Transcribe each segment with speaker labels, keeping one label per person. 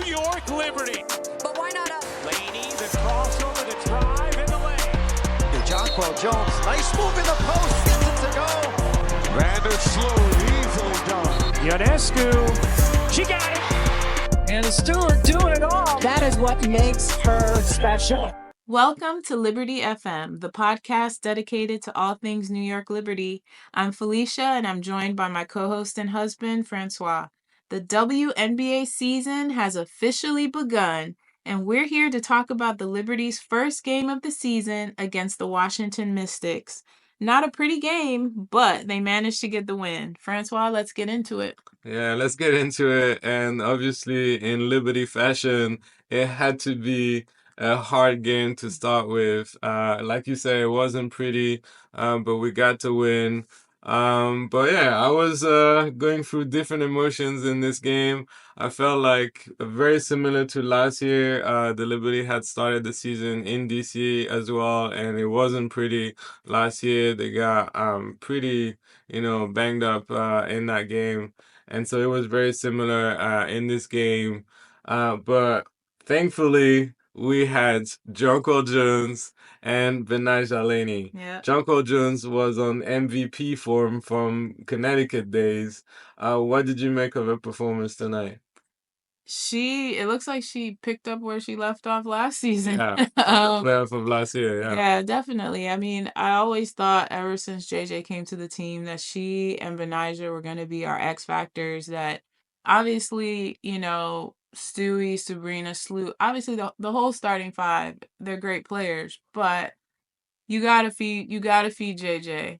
Speaker 1: New York Liberty.
Speaker 2: But why not a
Speaker 1: Laney, the crossover, the drive, and the lane.
Speaker 3: Jonquel Jones, nice move in the post, gets it to go.
Speaker 4: Vandersloot, easily done.
Speaker 1: Ionescu, she got it.
Speaker 5: And Stewart doing it all.
Speaker 2: That is what makes her special.
Speaker 6: Welcome to Liberty FM, the podcast dedicated to all things New York Liberty. I'm Felicia, and I'm joined by my co-host and husband, Francois. The WNBA season has officially begun, and we're here to talk about the Liberty's first game of the season against the Washington Mystics. Not a pretty game, but they managed to get the win. Francois, let's get into it.
Speaker 7: Yeah, let's get into it. And obviously, in Liberty fashion, it had to be a hard game to start with. Like you said, it wasn't pretty, but we got to win. But yeah, I was going through different emotions in this game. I felt like very similar to last year. The Liberty had started the season in DC as well, and it wasn't pretty last year. They got pretty, banged up in that game. And so it was very similar in this game. But thankfully, we had Jonquel Jones and Betnijah Laney.
Speaker 6: Yeah.
Speaker 7: Jonquel Jones was on MVP form from Connecticut days. What did you make of her performance tonight?
Speaker 6: It looks like she picked up where she left off last season.
Speaker 7: Yeah, the playoff of last year, yeah.
Speaker 6: Yeah, definitely. I mean, I always thought ever since JJ came to the team that she and Betnijah were going to be our X factors. That obviously, Stewie, Sabrina, Sloot, obviously the whole starting five, they're great players, but you gotta feed JJ.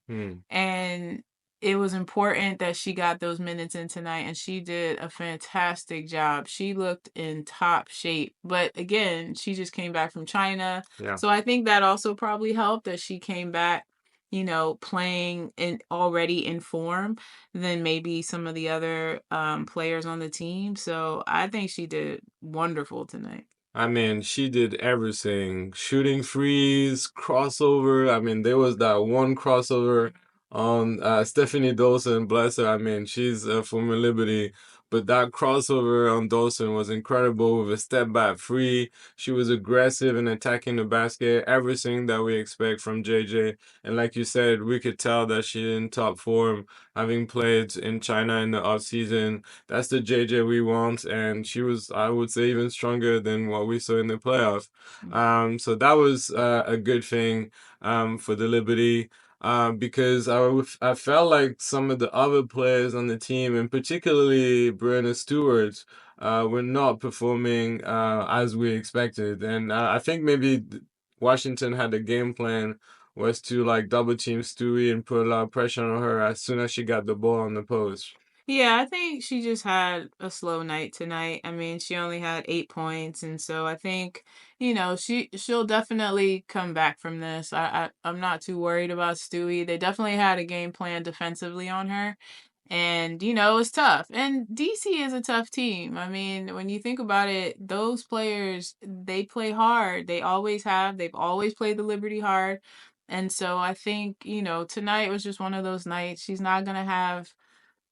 Speaker 6: And it was important that she got those minutes in tonight, and she did a fantastic job. She looked in top shape. But again, she just came back from China.
Speaker 7: Yeah.
Speaker 6: So I think that also probably helped that she came back, playing already in form than maybe some of the other players on the team. So I think she did wonderful tonight.
Speaker 7: I mean, she did everything. Shooting threes, crossover. I mean, there was that one crossover on Stephanie Dawson, bless her. I mean, she's from Liberty. But that crossover on Dawson was incredible with a step back free. She was aggressive in attacking the basket, everything that we expect from JJ. And like you said, we could tell that she's in top form, having played in China in the offseason. That's the JJ we want. And she was, I would say, even stronger than what we saw in the playoff. So that was a good thing for the Liberty. Because I felt like some of the other players on the team, and particularly Breanna Stewart, were not performing as we expected. And I think maybe Washington had a game plan was to double team Stewie and put a lot of pressure on her as soon as she got the ball on the post.
Speaker 6: Yeah, I think she just had a slow night tonight. I mean, she only had 8 points, and so I think, she'll definitely come back from this. I'm not too worried about Stewie. They definitely had a game plan defensively on her, and it was tough. And DC is a tough team. I mean, when you think about it, those players, they play hard. They always have. They've always played the Liberty hard, and so I think tonight was just one of those nights. She's not gonna have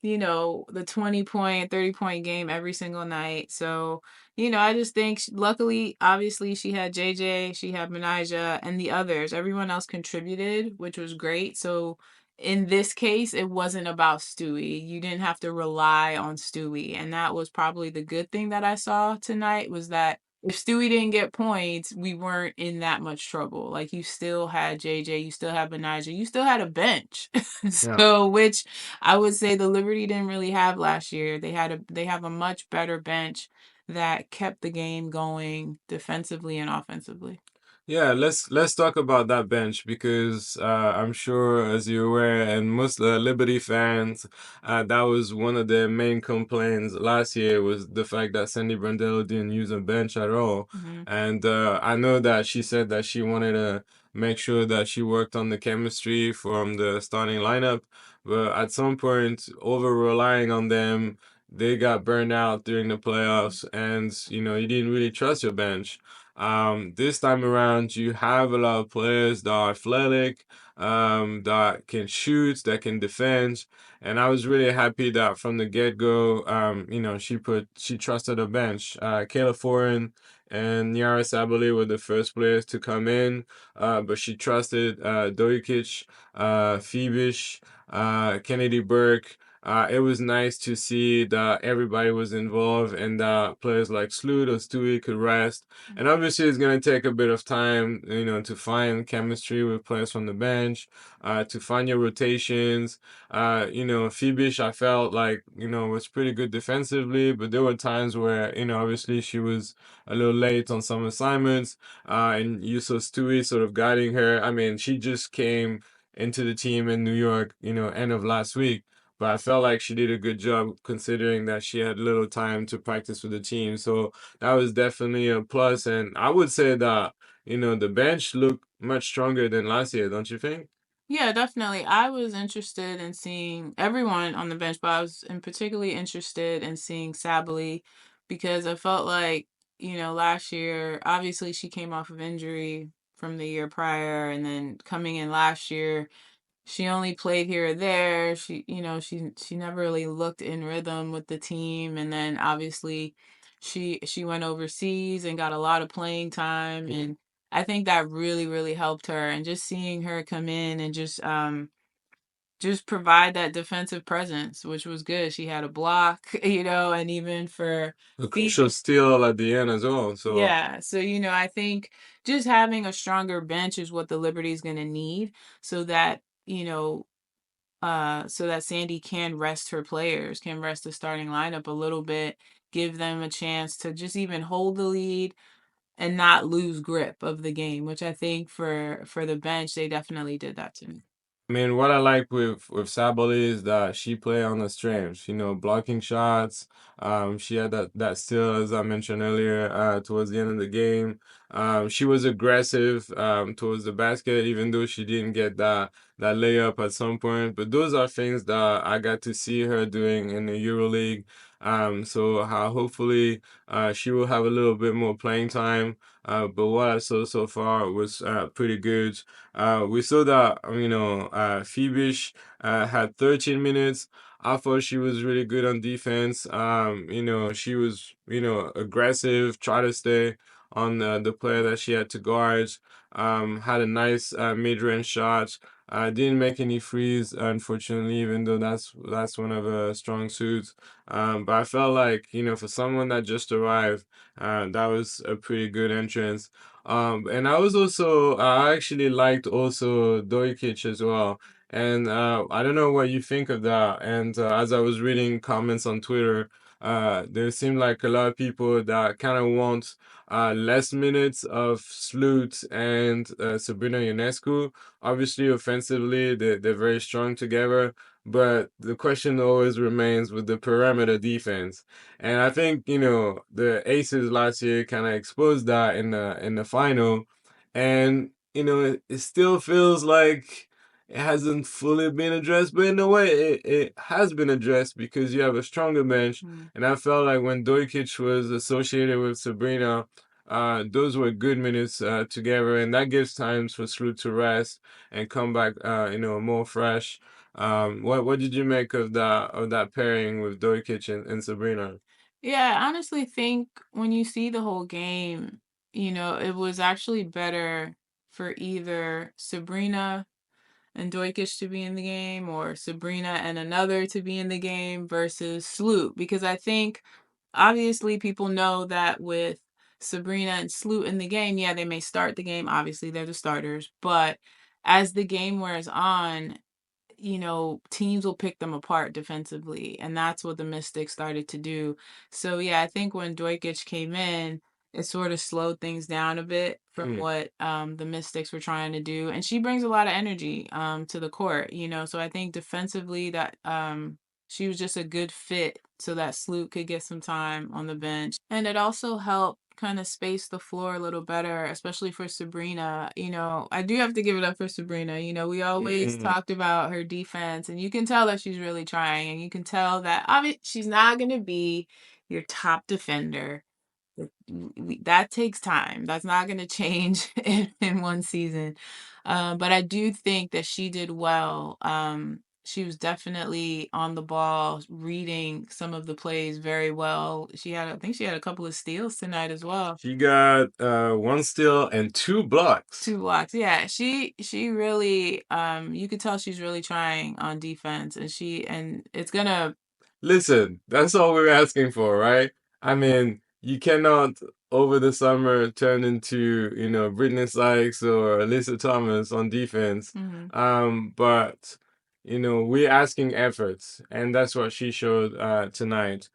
Speaker 6: the 20-point, 30-point game every single night. So, I just think, luckily, obviously, she had JJ, she had Betnijah, and the others. Everyone else contributed, which was great. So, in this case, it wasn't about Stewie. You didn't have to rely on Stewie. And that was probably the good thing that I saw tonight, was that if Stewie didn't get points, we weren't in that much trouble. Like, you still had JJ, you still had Betnijah, you still had a bench. So, which I would say the Liberty didn't really have last year. They have a much better bench that kept the game going defensively and offensively.
Speaker 7: Yeah, let's talk about that bench because I'm sure, as you're aware, and most Liberty fans, that was one of their main complaints last year was the fact that Sandy Brondello didn't use a bench at all. And I know that she said that she wanted to make sure that she worked on the chemistry from the starting lineup, but at some point, over relying on them they got burned out during the playoffs, and you didn't really trust your bench. This time around, you have a lot of players that are athletic, that can shoot, that can defend, and I was really happy that from the get-go, she trusted her bench. Kayla Foran and Nyara Sabali were the first players to come in, but she trusted Dojic, Phoebish, Kennedy Burke. It was nice to see that everybody was involved and that players like Sloot or Stewie could rest. And obviously, it's going to take a bit of time, to find chemistry with players from the bench, to find your rotations. Phoebish, I felt like, was pretty good defensively, but there were times where, obviously she was a little late on some assignments, and you saw Stewie sort of guiding her. I mean, she just came into the team in New York, end of last week. But I felt like she did a good job considering that she had little time to practice with the team. So that was definitely a plus. And I would say that, the bench looked much stronger than last year, don't you think?
Speaker 6: Yeah, definitely. I was interested in seeing everyone on the bench, but I was particularly interested in seeing Sabally because I felt like, last year, obviously she came off of injury from the year prior, and then coming in last year, she only played here or there. She never really looked in rhythm with the team, and then obviously she went overseas and got a lot of playing time, and I think that really really helped her. And just seeing her come in and just provide that defensive presence, which was good. She had a block, and even for
Speaker 7: A
Speaker 6: feet.
Speaker 7: crucial steal at the end as well. So,
Speaker 6: Yeah, so I think just having a stronger bench is what the Liberty's going to need so that so that Sandy can rest her players, can rest the starting lineup a little bit, give them a chance to just even hold the lead and not lose grip of the game, which I think for the bench they definitely did that to me.
Speaker 7: I mean, what I like with Sabali is that she play on the strengths, blocking shots. She had that steal, as I mentioned earlier, towards the end of the game. She was aggressive towards the basket, even though she didn't get that layup at some point. But those are things that I got to see her doing in the EuroLeague. So hopefully she will have a little bit more playing time. But what I saw so far was pretty good. We saw that, Phoebish had 13 minutes. I thought she was really good on defense. She was, aggressive, try to stay on the player that she had to guard. Had a nice mid-range shot. Didn't make any threes, unfortunately, even though that's one of her strong suits. But I felt like, for someone that just arrived, that was a pretty good entrance. And I actually liked also Dojic as well. And I don't know what you think of that. And as I was reading comments on Twitter, there seemed like a lot of people that kind of want less minutes of Sloot and Sabrina Ionescu. Obviously, offensively, they're very strong together. But the question always remains with the perimeter defense. And I think, the Aces last year kind of exposed that in the final. And, it still feels like it hasn't fully been addressed, but in a way it has been addressed because you have a stronger bench. And I felt like when Dojkic was associated with Sabrina, those were good minutes together, and that gives times for Sloot to rest and come back, more fresh. What did you make of that pairing with Dojkic and Sabrina?
Speaker 6: Yeah, I honestly think when you see the whole game, it was actually better for either Sabrina and Doikish to be in the game or Sabrina and another to be in the game versus Sloot, because I think obviously people know that with Sabrina and Sloot in the game, yeah, they may start the game. Obviously, they're the starters, but as the game wears on, teams will pick them apart defensively, and that's what the Mystics started to do. So yeah, I think when Dojkic came in, it sort of slowed things down a bit from what the Mystics were trying to do, and she brings a lot of energy to the court, So I think defensively that she was just a good fit so that Sloot could get some time on the bench, and it also helped. kind of space the floor a little better, especially for Sabrina. I do have to give it up for Sabrina. We always talked about her defense, and you can tell that she's really trying, and you can tell that obviously she's not going to be your top defender. That takes time. That's not going to change in one season. But I do think that she did well. She was definitely on the ball, reading some of the plays very well. I think she had a couple of steals tonight as well.
Speaker 7: She got 1 steal and 2 blocks.
Speaker 6: 2 blocks. Yeah, she really you could tell she's really trying on defense, and it's gonna.
Speaker 7: Listen, that's all we're asking for, right? I mean, you cannot over the summer turn into, Brittany Sykes or Alyssa Thomas on defense. But we're asking efforts, and that's what she showed tonight.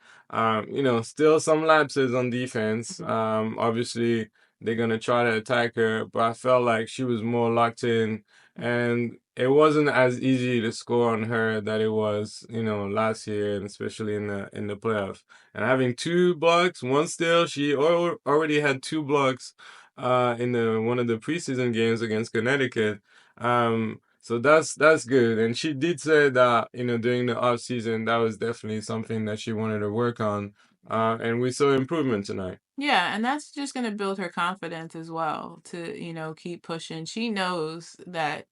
Speaker 7: Still some lapses on defense. Obviously they're gonna try to attack her, but I felt like she was more locked in, and it wasn't as easy to score on her that it was, last year, and especially in the playoffs. And having 2 blocks, 1 steal, she already had 2 blocks in one of the preseason games against Connecticut. So that's good. And she did say that, during the off season, that was definitely something that she wanted to work on. And we saw improvement tonight.
Speaker 6: Yeah, and that's just going to build her confidence as well to, keep pushing. She knows that,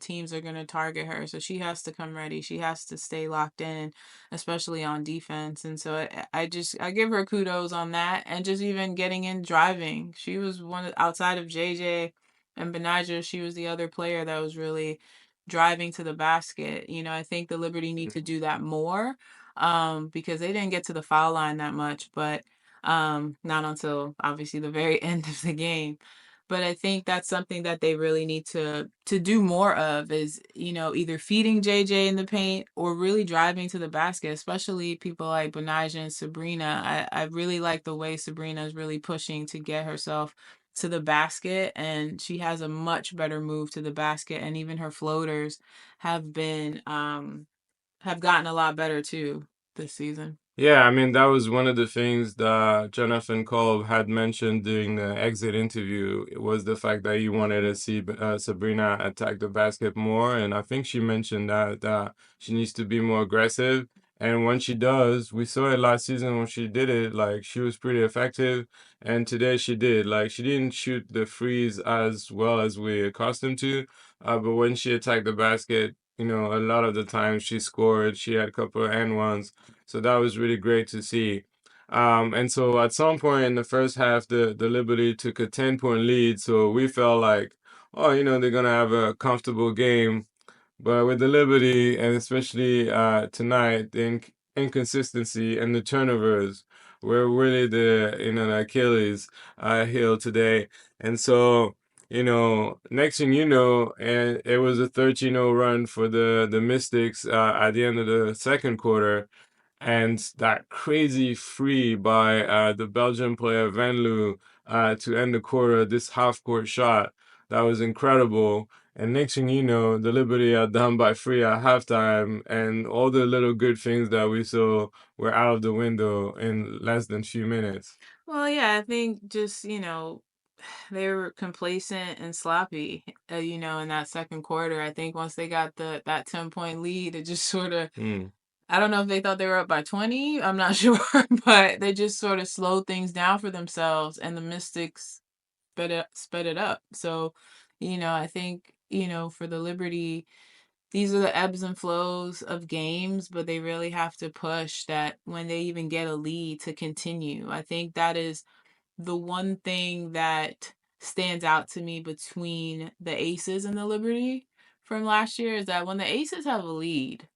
Speaker 6: teams are going to target her, so she has to come ready. She has to stay locked in, especially on defense. And so I give her kudos on that, and just even getting in driving. She was outside of JJ and Betnijah, she was the other player that was really driving to the basket. I think the Liberty need to do that more, because they didn't get to the foul line that much, but not until obviously the very end of the game. But I think that's something that they really need to do more of, is, either feeding JJ in the paint or really driving to the basket, especially people like Betnijah and Sabrina. I really like the way Sabrina is really pushing to get herself to the basket, and she has a much better move to the basket, and even her floaters have gotten a lot better too this season.
Speaker 7: Yeah, I mean, that was one of the things that Jonathan Kolb had mentioned during the exit interview. It was the fact that he wanted to see Sabrina attack the basket more. And I think she mentioned that she needs to be more aggressive. And when she does, we saw it last season when she did it, like she was pretty effective. And today she did. Like she didn't shoot the threes as well as we're accustomed to. But when she attacked the basket, a lot of the time she scored. She had a couple of and ones. So that was really great to see. And so at some point in the first half, the Liberty took a 10-point lead. So we felt like, oh, they're going to have a comfortable game. But with the Liberty, and especially tonight, the inconsistency and the turnovers were really the Achilles heel today. And so, next thing you know, and it was a 13-0 run for the Mystics at the end of the second quarter. And that crazy free by the Belgian player Van Loo to end the quarter, this half-court shot, that was incredible. And next thing you know, the Liberty are down by 3 at halftime, and all the little good things that we saw were out of the window in less than a few minutes.
Speaker 6: Well, yeah, I think just, they were complacent and sloppy, in that second quarter. I think once they got that 10-point lead, it just sort of, I don't know if they thought they were up by 20. I'm not sure, but they just sort of slowed things down for themselves, and the Mystics sped it up. So, I think, for the Liberty, these are the ebbs and flows of games, but they really have to push that when they even get a lead to continue. I think that is the one thing that stands out to me between the Aces and the Liberty from last year, is that when the Aces have a lead,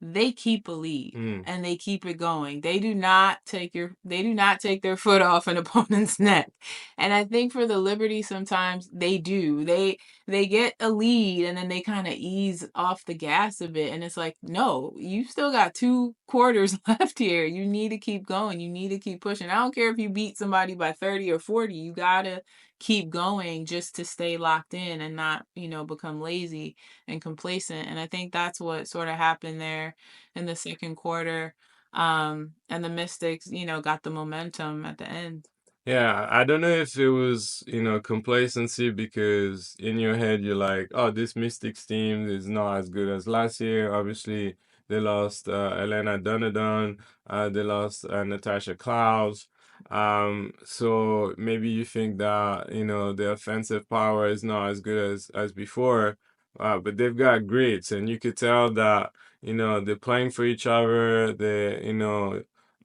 Speaker 6: they keep a lead and they keep it going. They do not take their foot off an opponent's neck. And I think for the Liberty, sometimes they do. They get a lead and then they kind of ease off the gas a bit. And it's like, no, you still got 2 quarters left here. You need to keep going. You need to keep pushing. I don't care if you beat somebody by 30 or 40. You gotta keep going just to stay locked in and not, become lazy and complacent. And I think that's what sort of happened there in the second quarter. And the Mystics, got the momentum at the end.
Speaker 7: Yeah, I don't know if it was, complacency because in your head you're like, oh, this Mystics team is not as good as last year. Obviously, they lost Elena Donadan, they lost Natasha Clouds. So maybe you think that, the offensive power is not as good as before, but they've got greats, and you could tell that, they're playing for each other.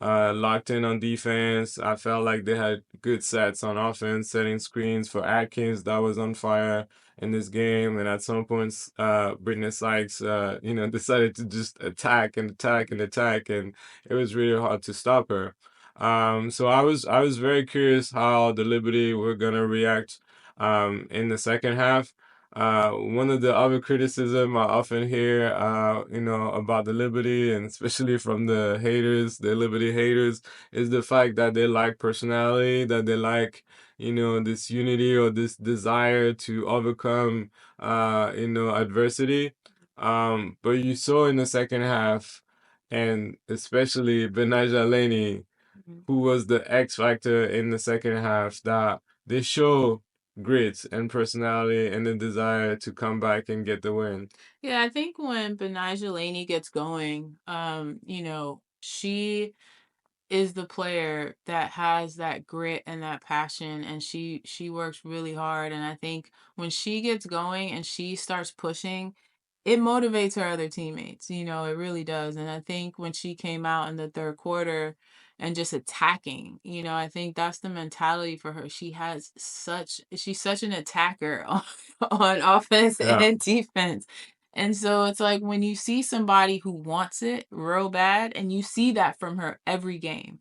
Speaker 7: Locked in on defense. I felt like they had good sets on offense, setting screens for Atkins that was on fire in this game. And at some points, Brittany Sykes, decided to just attack and attack and attack, and it was really hard to stop her. So I was very curious how the Liberty were gonna react in the second half. One of the other criticism I often hear, about the Liberty, and especially from the haters, the Liberty haters, is the fact that they like personality, that they like, this unity or this desire to overcome, adversity. But you saw in the second half, and especially Betnijah Laney,
Speaker 6: Mhm.
Speaker 7: who was the X factor in the second half, that they show grit and personality and the desire to come back and get the win.
Speaker 6: Yeah, I think when Benijah Laney gets going, she is the player that has that grit and that passion, and she works really hard. And I think when she gets going and she starts pushing, it motivates her other teammates. It really does. And I think when she came out in the third quarter and just attacking, I think that's the mentality for her. She's such an attacker on offense
Speaker 7: Yeah.
Speaker 6: and defense. And so it's like when you see somebody who wants it real bad, and you see that from her every game.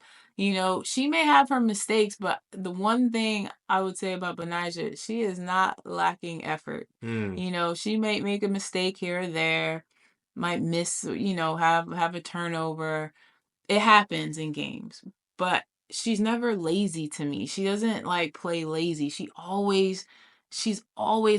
Speaker 6: She may have her mistakes, but the one thing I would say about Benijah, she is not lacking effort.
Speaker 7: Mm.
Speaker 6: She might make a mistake here or there, might miss, have a turnover. It happens in games, but she's never lazy to me. She doesn't like play lazy. She's always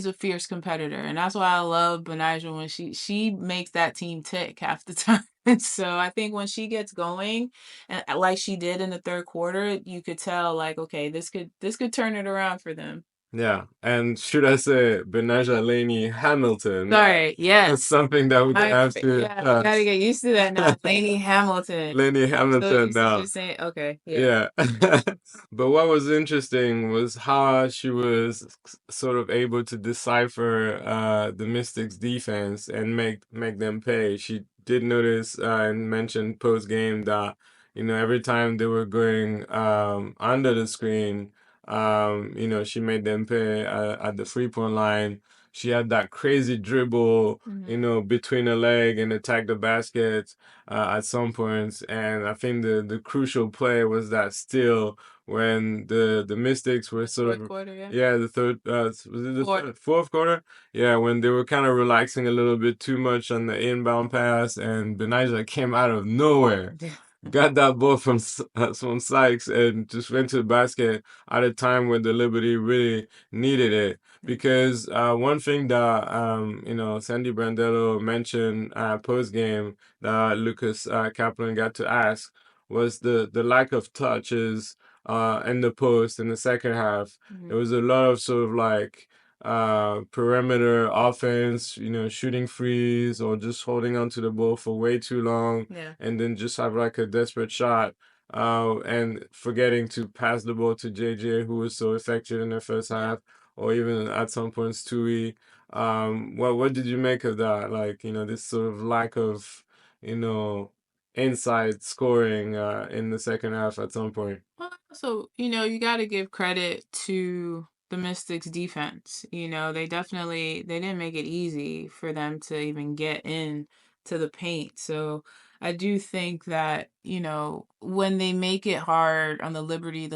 Speaker 6: a fierce competitor, and that's why I love Benijah when she makes that team tick half the time. So I think when she gets going, and like she did in the third quarter, you could tell like, okay, this could turn it around for them.
Speaker 7: Yeah. And should I say Benajah Laney-Hamilton?
Speaker 6: Sorry,
Speaker 7: That's
Speaker 6: yes.
Speaker 7: something that we have to
Speaker 6: Yeah, I gotta get used to that now. Laney-Hamilton. I'm so
Speaker 7: Laney-Hamilton
Speaker 6: used to
Speaker 7: now.
Speaker 6: just saying, okay, yeah.
Speaker 7: Yeah. But what was interesting was how she was sort of able to decipher the Mystics defense and make them pay. She did notice and mention post game that, every time they were going under the screen, she made them pay at the 3-point line. She had that crazy dribble, between her leg and attack the basket at some points. And I think the crucial play was that steal when the Mystics were sort
Speaker 6: Fourth
Speaker 7: of,
Speaker 6: quarter, yeah.
Speaker 7: yeah, the third, was it the
Speaker 6: Fourth.
Speaker 7: fourth quarter? Yeah, when they were kind of relaxing a little bit too much on the inbound pass, and Benijah came out of nowhere, got that ball from Sykes, and just went to the basket at a time when the Liberty really needed it. Because one thing that Sandy Brondello mentioned post game that Lucas Kaplan got to ask was the lack of touches in the post in the second half. There was a lot of sort of like perimeter offense, shooting freeze or just holding onto the ball for way too long,
Speaker 6: Yeah.
Speaker 7: and then just have like a desperate shot. And forgetting to pass the ball to JJ, who was so effective in the first half, or even at some points Tui. What did you make of that? Like, this sort of lack of, you know, inside scoring in the second half at some point.
Speaker 6: Well, so, you got to give credit to the Mystics defense. They didn't make it easy for them to even get in to the paint. So I do think that, when they make it hard on the Liberty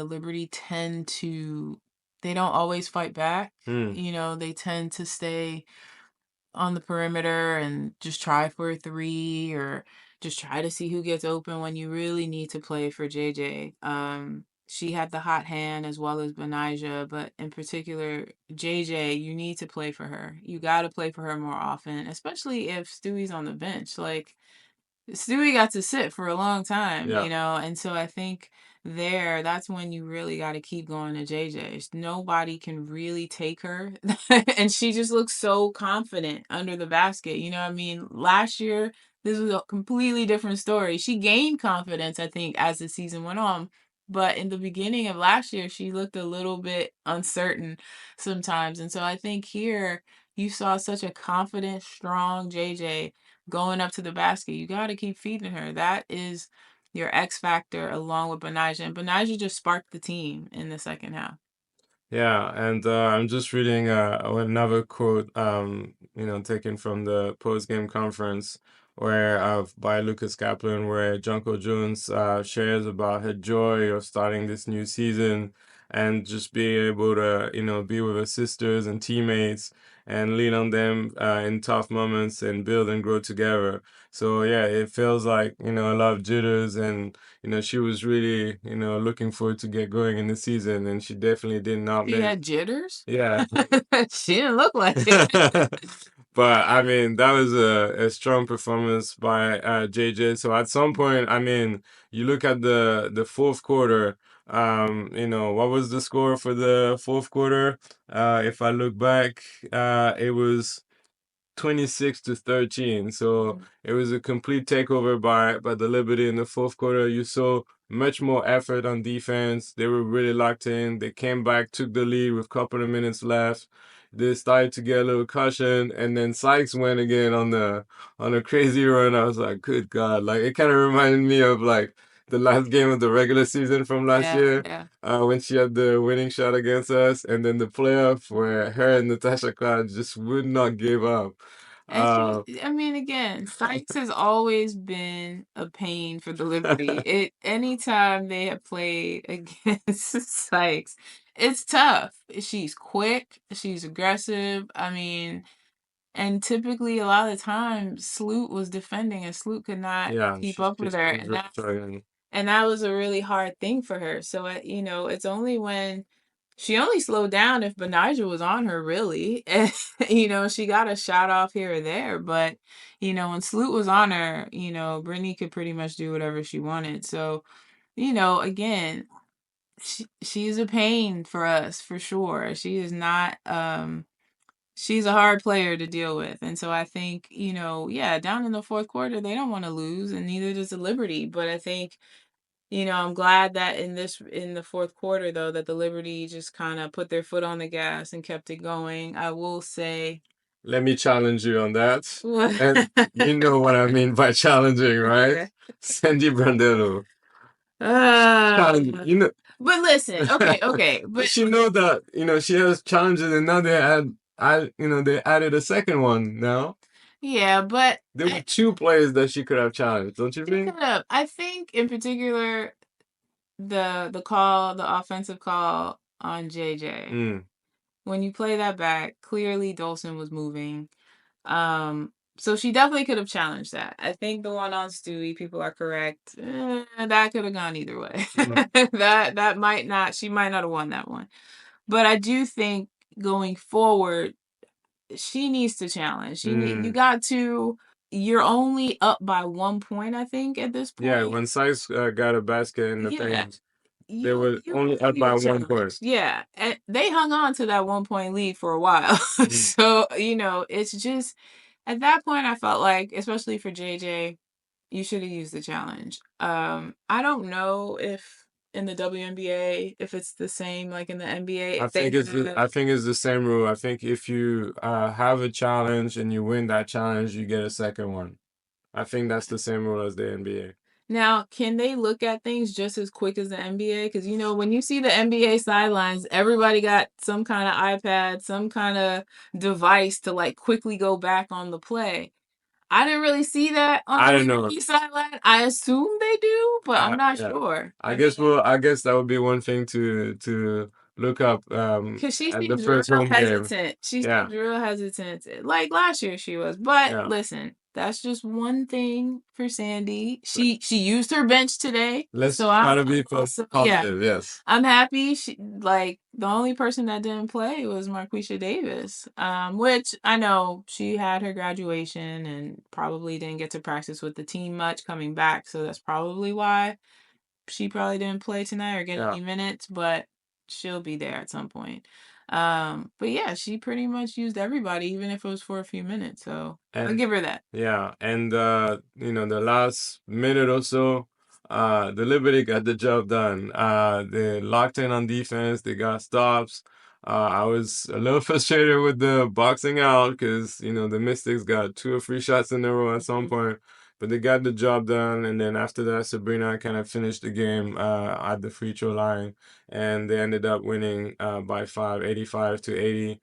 Speaker 6: they don't always fight back.
Speaker 7: Hmm.
Speaker 6: They tend to stay on the perimeter and just try for a three, or just try to see who gets open when you really need to play for JJ. She had the hot hand as well as Benijah, but in particular, JJ, you need to play for her. You got to play for her more often, especially if Stewie's on the bench. Like, Stewie got to sit for a long time,
Speaker 7: Yeah.
Speaker 6: and so I think that's when you really got to keep going to JJ. Nobody can really take her. And she just looks so confident under the basket. You know what I mean? Last year, this was a completely different story. She gained confidence, I think, as the season went on. But in the beginning of last year, she looked a little bit uncertain sometimes. And so I think here you saw such a confident, strong JJ going up to the basket. You got to keep feeding her. That is your X factor along with Betnijah. And Betnijah just sparked the team in the second half.
Speaker 7: Yeah, and I'm just reading another quote, taken from the post-game conference where by Lucas Kaplan, where Jonquel Jones shares about her joy of starting this new season and just being able to, be with her sisters and teammates and lean on them in tough moments and build and grow together. So yeah, it feels like, a lot of jitters and she was really, looking forward to get going in the season, and she definitely did not
Speaker 6: She
Speaker 7: miss.
Speaker 6: had jitters?
Speaker 7: Yeah.
Speaker 6: She didn't look like it.
Speaker 7: But I mean, that was a strong performance by JJ. So at some point, I mean, you look at the fourth quarter. What was the score for the fourth quarter? If I look back, it was 26-13. So it was a complete takeover by the Liberty in the fourth quarter. You saw much more effort on defense. They were really locked in. They came back, took the lead with a couple of minutes left. They started to get a little caution, and then Sykes went again on a crazy run. I was like, good God. Like, it kind of reminded me of like the last game of the regular season from last year.
Speaker 6: Yeah.
Speaker 7: When she had the winning shot against us, and then the playoff where her and Natasha Cloud just would not give up.
Speaker 6: And I mean, again, Sykes has always been a pain for the Liberty. Anytime they have played against Sykes, it's tough. She's quick, she's aggressive. I mean, and typically a lot of the time, Sloot was defending and Sloot could not
Speaker 7: Yeah,
Speaker 6: keep up with her. And that was a really hard thing for her. So, it's only when she only slowed down if Betnijah was on her, really. And, she got a shot off here or there. But, when Sloot was on her, Brittany could pretty much do whatever she wanted. So, again, she's a pain for us, for sure. She is not, she's a hard player to deal with. And so I think, down in the fourth quarter, they don't want to lose, and neither does the Liberty. But I think, I'm glad that in the fourth quarter, though, that the Liberty just kind of put their foot on the gas and kept it going. I will say.
Speaker 7: Let me challenge you on that.
Speaker 6: What?
Speaker 7: And you know what I mean by challenging, right?
Speaker 6: Okay.
Speaker 7: Sandy Brondello.
Speaker 6: But listen, okay.
Speaker 7: But she know that, she has challenges, and now they added a second one now.
Speaker 6: Yeah, but
Speaker 7: there were two players that she could have challenged, don't you think?
Speaker 6: I think in particular the offensive call on JJ. When you play that back, clearly Dolson was moving. So she definitely could have challenged that. I think the one on Stewie, people are correct. That could have gone either way. That might not, she might not have won that one. But I do think going forward, she needs to challenge. You're only up by 1 point, I think, at this point.
Speaker 7: Yeah, when Sykes got a basket in the thing, they were only up by 1 point.
Speaker 6: Yeah, and they hung on to that 1 point lead for a while. So, it's just, at that point, I felt like, especially for JJ, you should have used the challenge. I don't know if in the WNBA, if it's the same like in the NBA.
Speaker 7: I think it's the same rule. I think if you have a challenge and you win that challenge, you get a second one. I think that's the same rule as the NBA.
Speaker 6: Now, can they look at things just as quick as the NBA? Because, when you see the NBA sidelines, everybody got some kind of iPad, some kind of device to like quickly go back on the play. I didn't really see that on the NBA sideline. I assume they do, but I'm not sure.
Speaker 7: I guess that would be one thing to look up
Speaker 6: because she
Speaker 7: at
Speaker 6: seems
Speaker 7: the first home
Speaker 6: hesitant.
Speaker 7: game.
Speaker 6: She seems real hesitant. Like last year she was. But listen, that's just one thing for Sandy. She used her bench today.
Speaker 7: Let's try to be positive. Yes.
Speaker 6: I'm happy. The only person that didn't play was Marquisha Davis, which I know she had her graduation and probably didn't get to practice with the team much coming back. So that's probably why she probably didn't play tonight or get
Speaker 7: Yeah.
Speaker 6: any minutes, but she'll be there at some point. But yeah, she pretty much used everybody, even if it was for a few minutes. So I'll
Speaker 7: And
Speaker 6: give her that.
Speaker 7: yeah, and the last minute or so, the Liberty got the job done. They locked in on defense, they got stops. I was a little frustrated with the boxing out because the Mystics got 2 or 3 shots in a row at some point, but they got the job done. And then after that, Sabrina kind of finished the game at the free throw line, and they ended up winning by 5, 85-80.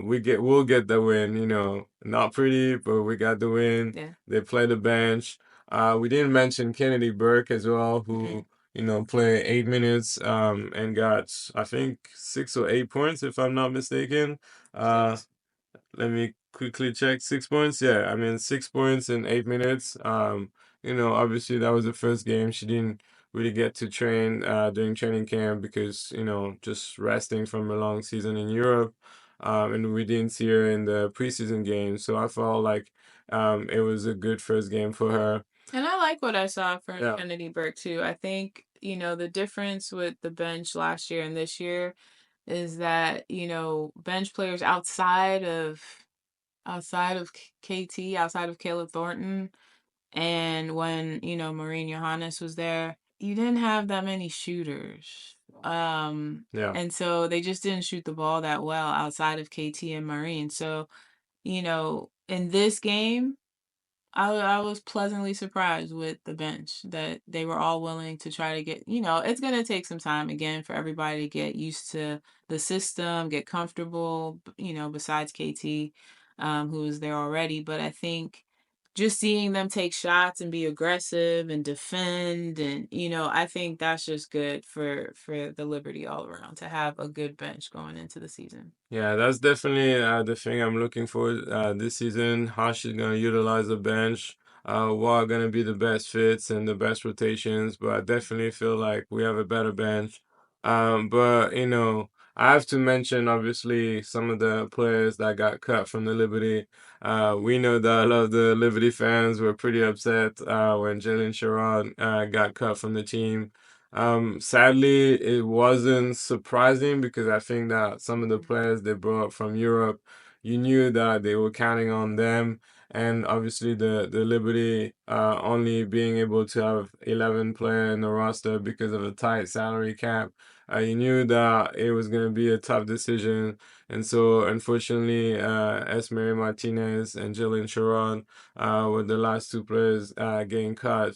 Speaker 7: We'll get the win, not pretty, but we got the win.
Speaker 6: Yeah.
Speaker 7: They play the bench. We didn't mention Kennedy Burke as well, who played 8 minutes and got, I think, 6 or 8 points, if I'm not mistaken. Let me quickly check. 6 points. Yeah, I mean 6 points in 8 minutes. Obviously that was the first game. She didn't really get to train during training camp because just resting from a long season in Europe. And we didn't see her in the preseason game. So I felt like it was a good first game for her.
Speaker 6: And I like what I saw from
Speaker 7: Yeah.
Speaker 6: Kennedy Burke too. I think, the difference with the bench last year and this year is that, bench players outside of KT, outside of Caleb Thornton, and when, Maureen Johannes was there, you didn't have that many shooters.
Speaker 7: Yeah.
Speaker 6: And so they just didn't shoot the ball that well outside of KT and Maureen. So, in this game, I was pleasantly surprised with the bench that they were all willing to try to get, it's going to take some time again for everybody to get used to the system, get comfortable, besides KT, who was there already. But I think just seeing them take shots and be aggressive and defend, and, I think that's just good for the Liberty all around to have a good bench going into the season.
Speaker 7: Yeah, that's definitely the thing I'm looking for this season. How she's gonna utilize the bench, what are gonna be the best fits and the best rotations. But I definitely feel like we have a better bench. But I have to mention obviously some of the players that got cut from the Liberty. We know that a lot of the Liberty fans were pretty upset when Jaylyn Sherrod got cut from the team. Sadly, it wasn't surprising because I think that some of the players they brought from Europe, you knew that they were counting on them, and obviously the Liberty only being able to have 11 players in the roster because of a tight salary cap. You knew that it was going to be a tough decision, and so unfortunately, Esmery Martinez and Jaylyn Sherrod were the last 2 players getting cut.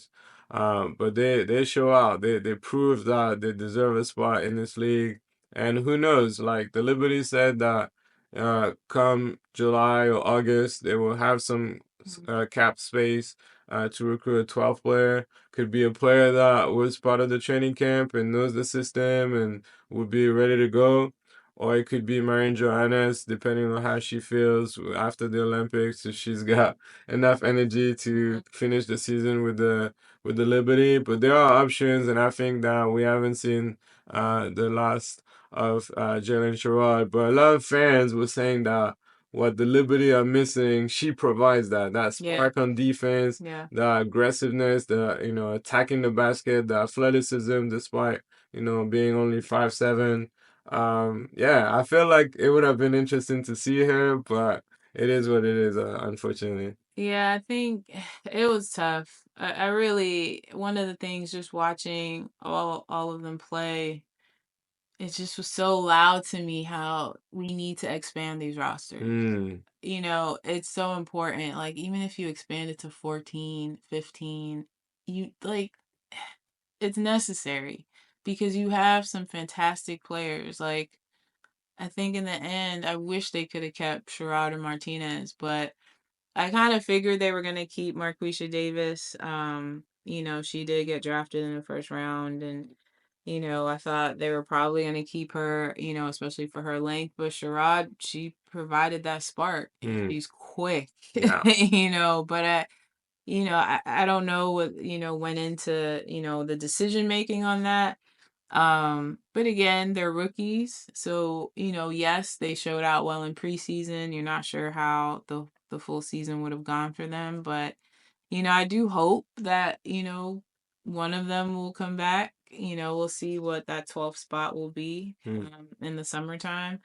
Speaker 7: But they show out. They prove that they deserve a spot in this league. And who knows? Like the Liberty said that come July or August, they will have some cap space to recruit a 12th player. Could be a player that was part of the training camp and knows the system and would be ready to go. Or it could be Marion Johannes, depending on how she feels after the Olympics, if she's got enough energy to finish the season with the Liberty. But there are options, and I think that we haven't seen the last of Jaylyn Sherrod. But a lot of fans were saying that what the Liberty are missing, she provides that
Speaker 6: Yeah.
Speaker 7: spark on defense,
Speaker 6: Yeah.
Speaker 7: the aggressiveness, the attacking the basket, the athleticism, despite being only 5'7". Yeah, I feel like it would have been interesting to see her, but it is what it is, unfortunately.
Speaker 6: Yeah, I think it was tough. I really, one of the things just watching all of them play, it just was so loud to me how we need to expand these rosters.
Speaker 7: Mm,
Speaker 6: It's so important. Like even if you expand it to 14, 15, you like it's necessary because you have some fantastic players. Like I think in the end, I wish they could have kept Sherrod and Martinez, but I kind of figured they were going to keep Marquisha Davis. She did get drafted in the first round, and, I thought they were probably going to keep her, especially for her length. But Sherrod, she provided that spark, and
Speaker 7: mm,
Speaker 6: she's quick,
Speaker 7: yeah.
Speaker 6: but I don't know what, went into, the decision making on that. But again, they're rookies. So, yes, they showed out well in preseason. You're not sure how the full season would have gone for them, but I do hope that, one of them will come back. We'll see what that 12th spot will be in the summertime.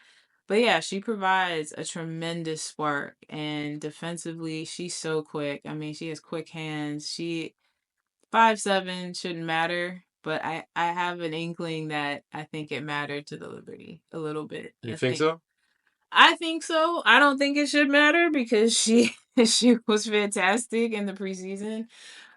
Speaker 6: But yeah, she provides a tremendous spark, and defensively, she's so quick. I mean, she has quick hands. She 5'7" shouldn't matter, but I have an inkling that I think it mattered to the Liberty a little bit.
Speaker 7: You think so?
Speaker 6: I think so. I don't think it should matter because she she was fantastic in the preseason.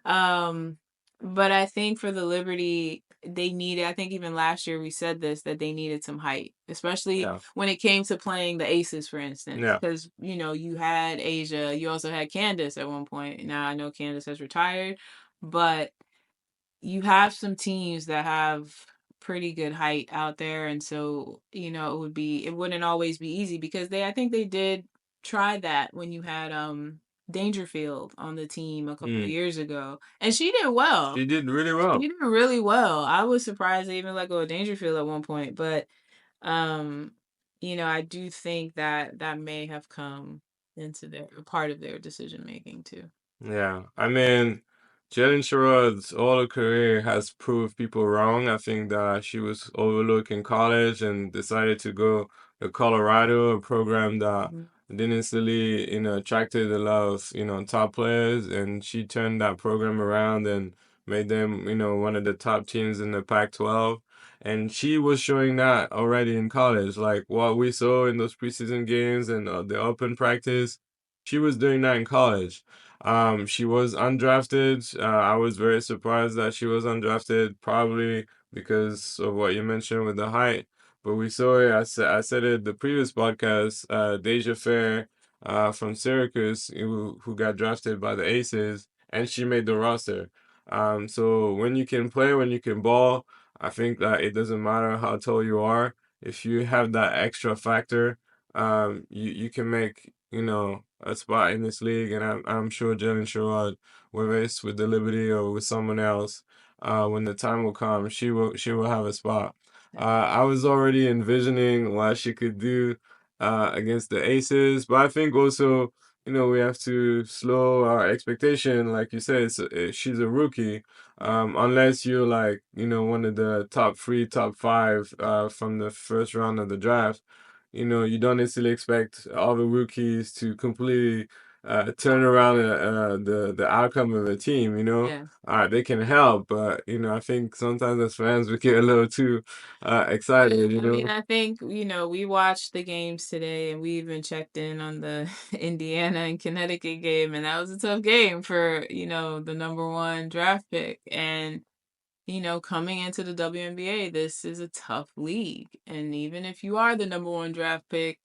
Speaker 6: But I think for the Liberty, they needed, I think even last year we said this, that they needed some height, especially when it came to playing the aces, for instance.
Speaker 7: Yeah.
Speaker 6: Because, you had Asia, you also had Candace at one point. Now I know Candace has retired, but you have some teams that have pretty good height out there. And so, it wouldn't always be easy because I think they did try that when you had, Dangerfield on the team a couple of years ago, and she did well.
Speaker 7: She did really well.
Speaker 6: She did really well. I was surprised they even let go of Dangerfield at one point, but I do think that that may have come into their part of their decision making too.
Speaker 7: Yeah, I mean, Jaylyn Sherrod's all her career has proved people wrong. I think that she was overlooked in college and decided to go to Colorado, a program that didn't necessarily, attracted a lot of, top players, and she turned that program around and made them, one of the top teams in the Pac-12. And she was showing that already in college, like what we saw in those preseason games and the open practice. She was doing that in college. She was undrafted. I was very surprised that she was undrafted, probably because of what you mentioned with the height. But we saw it. I said it the previous podcast. Deja Fair, from Syracuse, who got drafted by the Aces, and she made the roster. So when you can play, when you can ball, I think that it doesn't matter how tall you are. If you have that extra factor, you can make a spot in this league, and I'm sure Jaylyn Sherrod, whether it's with the Liberty or with someone else, when the time will come, she will have a spot. I was already envisioning what she could do against the Aces, but I think also we have to slow our expectation. Like you said, she's a rookie. Unless you're like one of the top 3, top 5 from the first round of the draft. You don't necessarily expect all the rookies to completely turn around the outcome of a team.
Speaker 6: Yeah.
Speaker 7: They can help, but I think sometimes as fans we get a little too excited.
Speaker 6: I mean, I think, we watched the games today and we even checked in on the Indiana and Connecticut game, and that was a tough game for, the number 1 draft pick. And coming into the WNBA, this is a tough league. And even if you are the number 1 draft pick,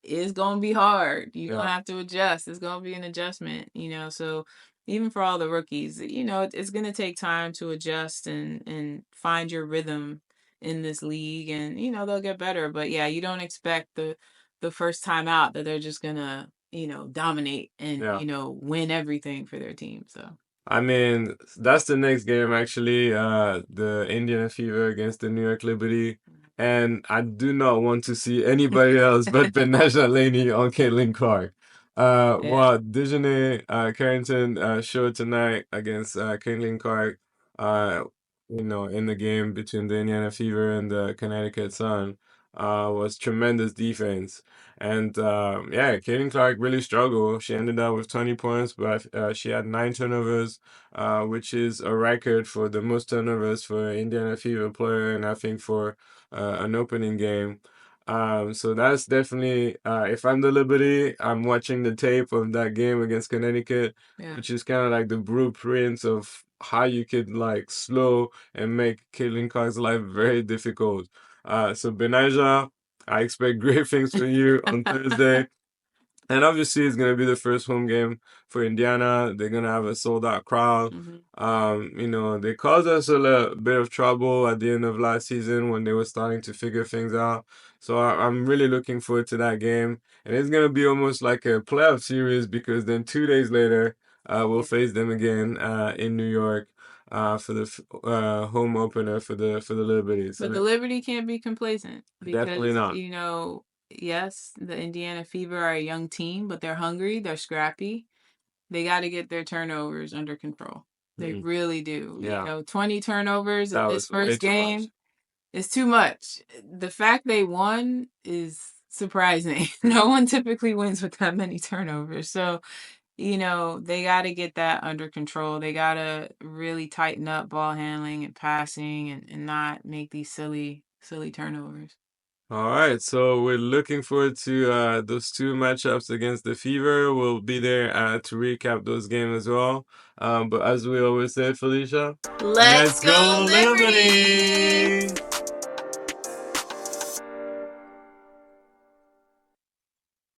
Speaker 6: it's going to be hard. You're going to have to adjust. It's going to be an adjustment, So even for all the rookies, it's going to take time to adjust and find your rhythm in this league. And, they'll get better. But yeah, you don't expect the first time out that they're just going to, dominate and, win everything for their team. So.
Speaker 7: I mean, that's the next game actually, the Indiana Fever against the New York Liberty. And I do not want to see anybody else but Betnijah Laney on Caitlin Clark. What Dejanay Carrington showed tonight against Caitlin Clark, in the game between the Indiana Fever and the Connecticut Sun, was tremendous defense. And yeah, Caitlin Clark really struggled. She ended up with 20 points, but she had 9 turnovers, which is a record for the most turnovers for an Indiana Fever player, and I think for an opening game. So that's definitely, if I'm the Liberty, I'm watching the tape of that game against Connecticut, which is kind of like the blueprint of how you could like slow and make Caitlin Clark's life very difficult. So Betnijah, I expect great things from you on Thursday. And obviously, it's going to be the first home game for Indiana. They're going to have a sold-out crowd. They caused us a little bit of trouble at the end of last season when they were starting to figure things out. So I'm really looking forward to that game. And it's going to be almost like a playoff series because then 2 days later, we'll face them again in New York for the home opener for the Liberty. So
Speaker 6: but the Liberty can't be complacent because,
Speaker 7: definitely not.
Speaker 6: Yes, the Indiana Fever are a young team, but they're hungry, they're scrappy. They got to get their turnovers under control. They really do.
Speaker 7: Yeah.
Speaker 6: You know, 20 turnovers
Speaker 7: That
Speaker 6: in
Speaker 7: was
Speaker 6: this
Speaker 7: way
Speaker 6: first
Speaker 7: too much.
Speaker 6: game is too much. The fact they won is surprising. No one typically wins with that many turnovers. So, you know, they got to get that under control. They got to really tighten up ball handling and passing and not make these silly turnovers.
Speaker 7: All right, so we're looking forward to those two matchups against the Fever. We'll be there to recap those games as well. But as we always say, Felicia,
Speaker 6: Let's go, Liberty!